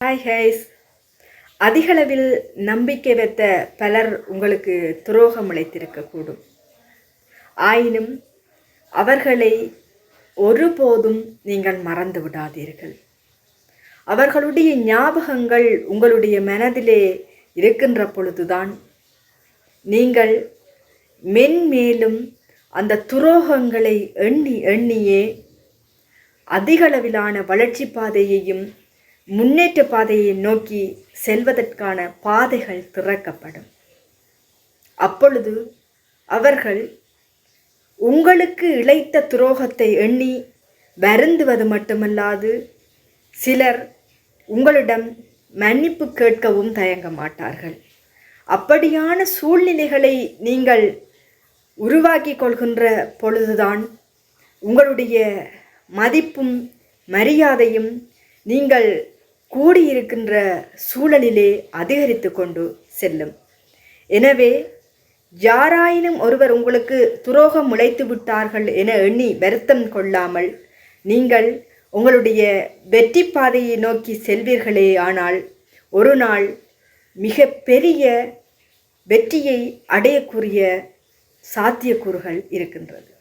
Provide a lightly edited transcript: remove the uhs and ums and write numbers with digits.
Hi highs. அதிகளவில் நம்பிக்கை வைத்த பலர் உங்களுக்கு துரோகம் இழைத்திருக்கக்கூடும். ஆயினும் அவர்களை ஒருபோதும் நீங்கள் மறந்து விடாதீர்கள். அவர்களுடைய ஞாபகங்கள் உங்களுடைய மனதிலே இருக்கின்ற பொழுதுதான் நீங்கள் மென்மேலும் அந்த துரோகங்களை எண்ணி எண்ணியே அதிகளவிலான வளர்ச்சி பாதையையும் முன்னேற்ற பாதையை நோக்கி செல்வதற்கான பாதைகள் திறக்கப்படும். அப்பொழுது அவர்கள் உங்களுக்கு இழைத்த துரோகத்தை எண்ணி வருந்துவது மட்டுமல்லாது சிலர் உங்களிடம் மன்னிப்பு கேட்கவும் தயங்க மாட்டார்கள். அப்படியான சூழ்நிலைகளை நீங்கள் உருவாக்கி கொள்கின்ற பொழுதுதான் உங்களுடைய மதிப்பும் மரியாதையும் நீங்கள் கூடியிருக்கின்ற சூழலிலே அதிகரித்து கொண்டு செல்லும். எனவே யாராயினும் ஒருவர் உங்களுக்கு துரோகம் இழைத்து விட்டார்கள் என எண்ணி வருத்தம் கொள்ளாமல் நீங்கள் உங்களுடைய வெற்றி பாதையை நோக்கி செல்வீர்களே, ஆனால் ஒரு நாள் மிக பெரிய வெற்றியை அடையக்கூடிய சாத்தியக்கூறுகள் இருக்கின்றது.